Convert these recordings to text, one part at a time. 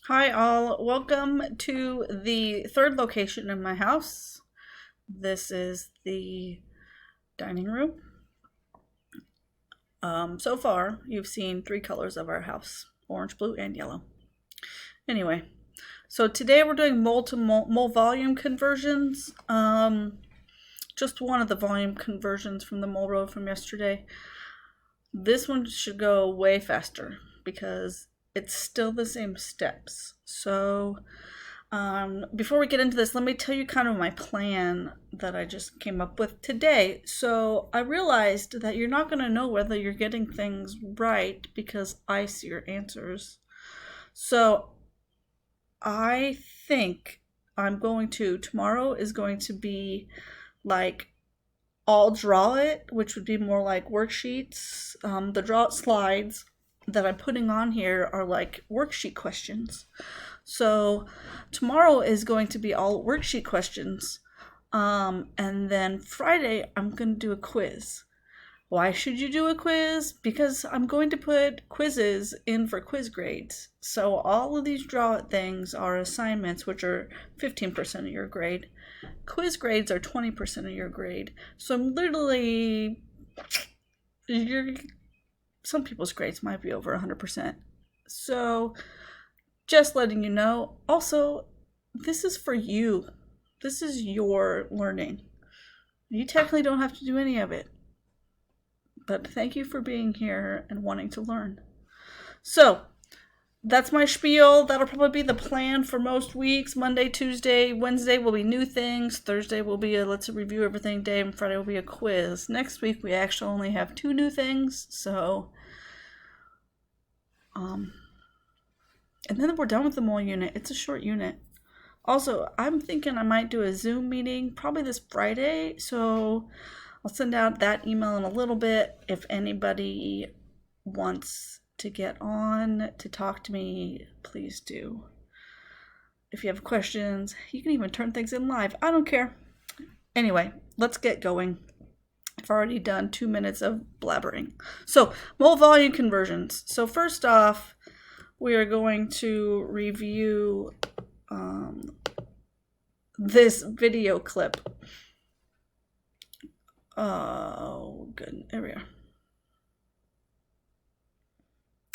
Hi all, welcome to the third location in my house. This is the dining room. So far, you've seen three colors of our house: orange, blue, and yellow. Anyway, so today we're doing mole to mole volume conversions. Just one of the volume conversions from the mole road from yesterday. This one should go way faster because it's still the same steps. So before we get into this, let me tell you kind of my plan that I just came up with today. So I realized that you're not going to know whether you're getting things right because I see your answers. So I think tomorrow is going to be like I'll draw it, which would be more like worksheets. The draw it slides that I'm putting on here are like worksheet questions. So tomorrow is going to be all worksheet questions. And then Friday, I'm going to do a quiz. Why should you do a quiz? Because I'm going to put quizzes in for quiz grades. So all of these draw it things are assignments, which are 15% of your grade. Quiz grades are 20% of your grade. So I'm literally, some people's grades might be over 100%. So just letting you know. Also, this is for you. This is your learning. You technically don't have to do any of it. But thank you for being here and wanting to learn. So, that's my spiel. That'll probably be the plan for most weeks. Monday, Tuesday, Wednesday will be new things. Thursday will be a let's review everything day, and Friday will be a quiz. Next week we actually only have 2 new things, so and then we're done with the mole unit. It's a short unit. Also, I'm thinking I might do a Zoom meeting probably this Friday, so I'll send out that email in a little bit. If anybody wants to get on to talk to me, please do. If you have questions, you can even turn things in live. I don't care. Anyway, let's get going. I've already done 2 minutes of blabbering. So, mole volume conversions. So first off, we are going to review this video clip. Oh, good. There we are.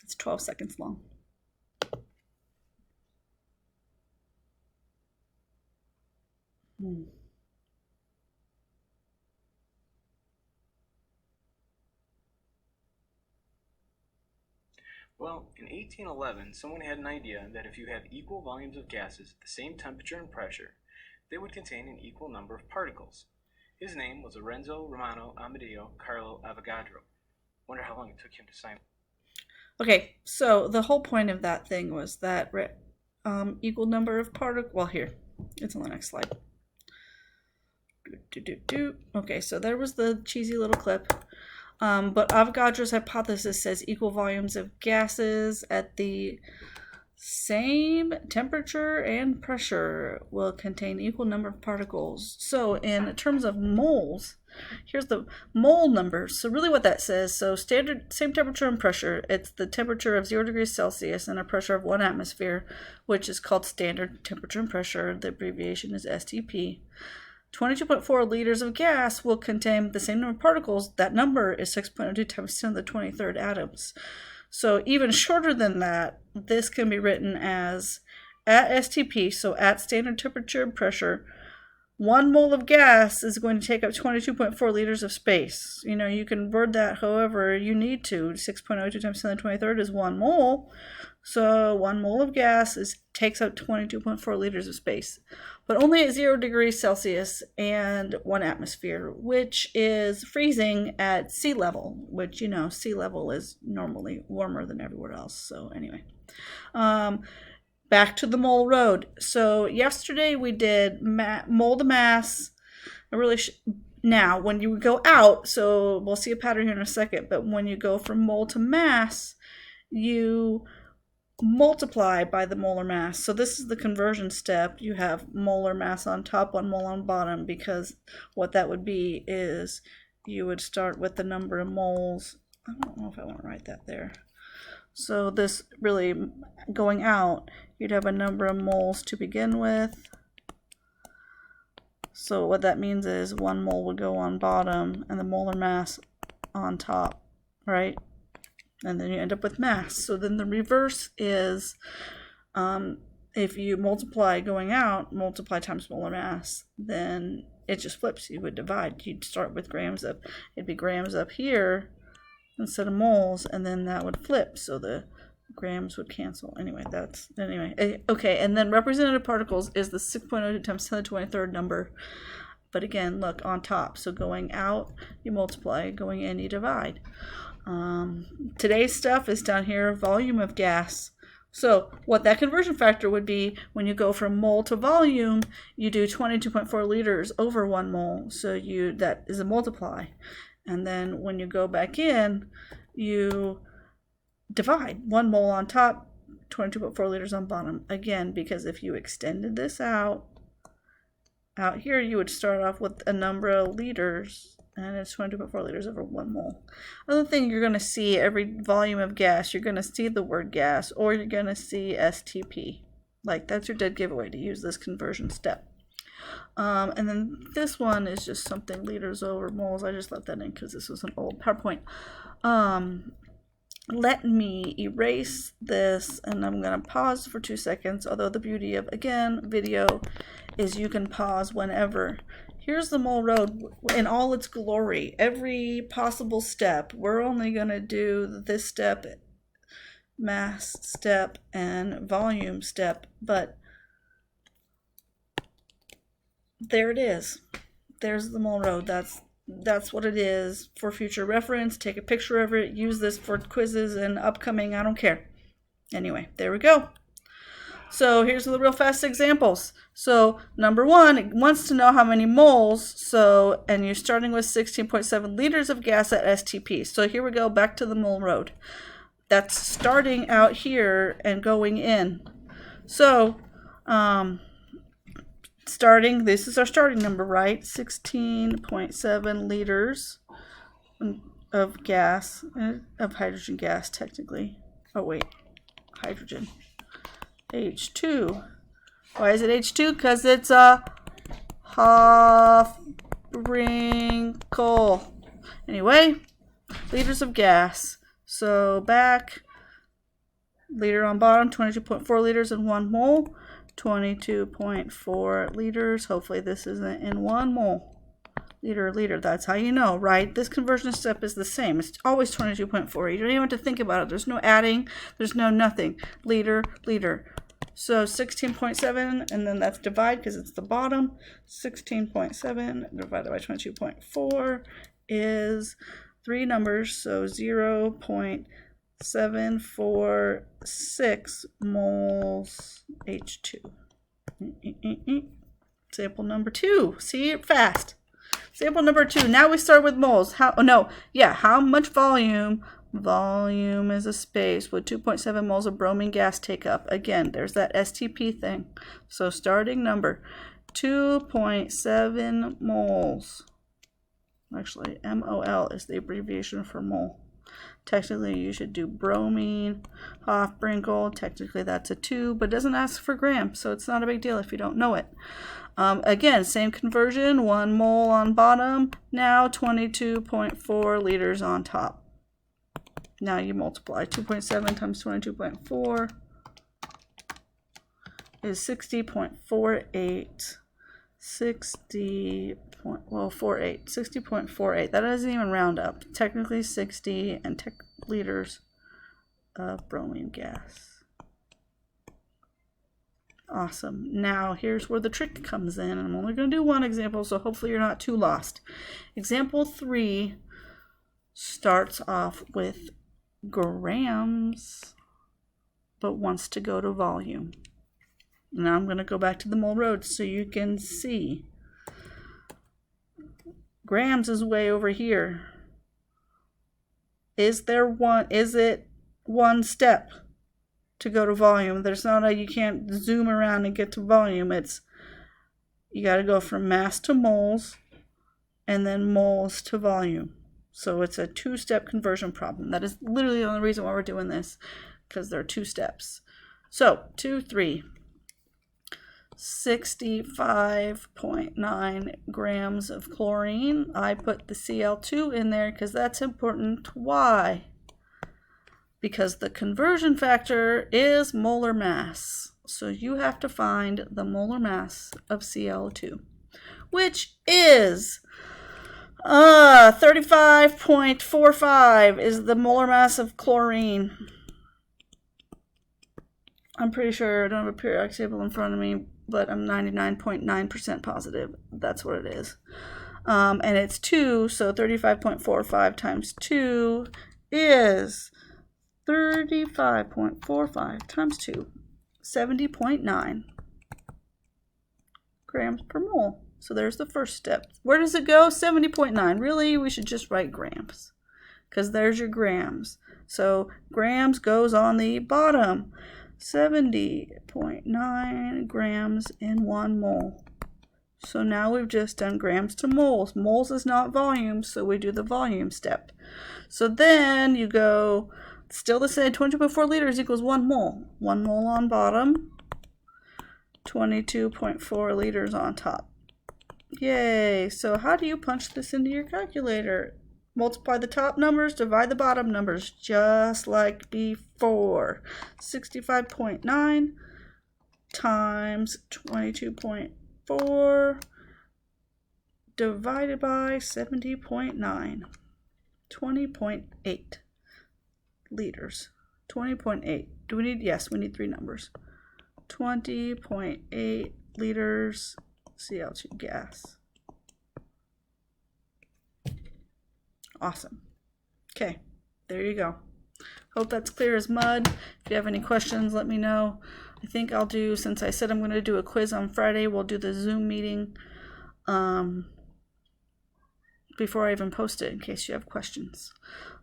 It's 12 seconds long. Well, in 1811, someone had an idea that if you had equal volumes of gases at the same temperature and pressure, they would contain an equal number of particles. His name was Lorenzo Romano Amedeo Carlo Avogadro. Wonder how long it took him to sign. Okay, so the whole point of that thing was that equal number of particles. Well, here, it's on the next slide. Okay, so there was the cheesy little clip. But Avogadro's hypothesis says equal volumes of gases at the same temperature and pressure will contain equal number of particles. So in terms of moles, here's the mole numbers. So really what that says, so standard, same temperature and pressure, it's the temperature of 0 degrees Celsius and a pressure of 1 atmosphere, which is called standard temperature and pressure. The abbreviation is STP. 22.4 liters of gas will contain the same number of particles. That number is 6.02 times 10 to the 23rd atoms. So even shorter than that, this can be written as at STP, so at standard temperature and pressure, 1 mole of gas is going to take up 22.4 liters of space. You know, you can word that however you need to. 6.02 times 10 to the 23rd is 1 mole. So 1 mole of gas takes up 22.4 liters of space, but only at 0 degrees Celsius and 1 atmosphere, which is freezing at sea level, which, you know, sea level is normally warmer than everywhere else. So anyway, back to the mole road. So yesterday we did mole to mass. Now, when you go out, so we'll see a pattern here in a second, but when you go from mole to mass, you multiply by the molar mass. So this is the conversion step. You have molar mass on top, 1 mole on bottom, because what that would be is you would start with the number of moles. I don't know if I want to write that there. So this really going out, you'd have a number of moles to begin with. So what that means is 1 mole would go on bottom and the molar mass on top, right? And then you end up with mass. So then the reverse is if you multiply going out, multiply times molar mass, then it just flips. You would divide. You'd start with grams up. It'd be grams up here instead of moles, and then that would flip. So the grams would cancel. Anyway, okay. And then representative particles is the 6.02 times 10 to the 23rd number. But again, look on top. So going out, you multiply. Going in, you divide. Today's stuff is down here, volume of gas. So what that conversion factor would be when you go from mole to volume, you do 22.4 liters over 1 mole. So that is a multiply. And then when you go back in, you divide 1 mole on top, 22.4 liters on bottom. Again, because if you extended this out here, you would start off with a number of liters, and it's 22.4 liters over 1 mole. Other thing you're going to see every volume of gas, you're going to see the word gas, or you're going to see STP. Like, that's your dead giveaway to use this conversion step. And then this one is just something liters over moles. I just left that in because this was an old PowerPoint. Let me erase this, and I'm going to pause for 2 seconds. Although the beauty of, again, video is you can pause whenever. Here's the mole road in all its glory. Every possible step. We're only going to do this step, mass step, and volume step. But there it is. There's the mole road. That's what it is. For future reference, take a picture of it. Use this for quizzes and upcoming. I don't care. Anyway, there we go. So here's the real fast examples. So number 1, it wants to know how many moles. So, and you're starting with 16.7 liters of gas at STP. So here we go, back to the mole road. That's starting out here and going in. So, this is our starting number, right? 16.7 liters of gas, of hydrogen gas, technically. Oh, wait, hydrogen. H2. Why is it H2? Because it's a half wrinkle. Anyway, liters of gas. So back, liter on bottom, 22.4 liters in 1 mole. 22.4 liters. Hopefully this isn't in 1 mole. Liter. That's how you know, right? This conversion step is the same. It's always 22.4. You don't even have to think about it. There's no adding. There's no nothing. Liter. So 16.7, and then that's divide because it's the bottom. 16.7 divided by 22.4 is 3 numbers. So 0.746 moles H2. Sample number 2. See it fast. Sample number 2. Now we start with moles. How much volume? Volume is a space with 2.7 moles of bromine gas take up. Again, there's that STP thing. So starting number 2.7 moles. Actually, MOL is the abbreviation for mole. Technically, you should do bromine, Hofbrinkel. Technically, that's a 2, but it doesn't ask for grams, so it's not a big deal if you don't know it. Again, same conversion, 1 mole on bottom, now 22.4 liters on top. Now you multiply 2.7 times 22.4 is 60.48. 60.48. That doesn't even round up. Technically 60 and liters of bromine gas. Awesome. Now here's where the trick comes in. I'm only going to do 1 example, so hopefully you're not too lost. Example 3 starts off with grams, but wants to go to volume. Now I'm going to go back to the mole road so you can see. Grams is way over here. Is it 1 step to go to volume? There's not you can't zoom around and get to volume. You got to go from mass to moles and then moles to volume. So it's a 2-step conversion problem. That is literally the only reason why we're doing this. because there are 2 steps. So 2, 3. 65.9 grams of chlorine. I put the Cl2 in there because that's important. Why? Because the conversion factor is molar mass. So you have to find the molar mass of Cl2, which is 35.45 is the molar mass of chlorine. I'm pretty sure I don't have a periodic table in front of me, but I'm 99.9% positive that's what it is. And it's 2, so 35.45 times 2 is 35.45 times 2, 70.9 grams per mole. So there's the first step. Where does it go? 70.9. Really, we should just write grams because there's your grams. So grams goes on the bottom. 70.9 grams in 1 mole. So now we've just done grams to moles. Moles is not volume, so we do the volume step. So then you go, still the same, 22.4 liters equals 1 mole. 1 mole on bottom, 22.4 liters on top. Yay! So how do you punch this into your calculator? Multiply the top numbers, divide the bottom numbers, just like before. 65.9 times 22.4 divided by 70.9. 20.8 liters. 20.8. Do we need? Yes, we need 3 numbers. 20.8 liters CO2 gas. Awesome. Okay, there you go. Hope that's clear as mud. If you have any questions, let me know. I think I'll do, since I said I'm going to do a quiz on Friday, we'll do the Zoom meeting before I even post it in case you have questions.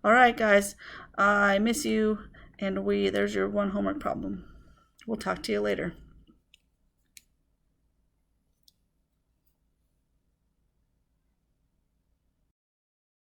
All right, guys, I miss you, and there's your 1 homework problem. We'll talk to you later.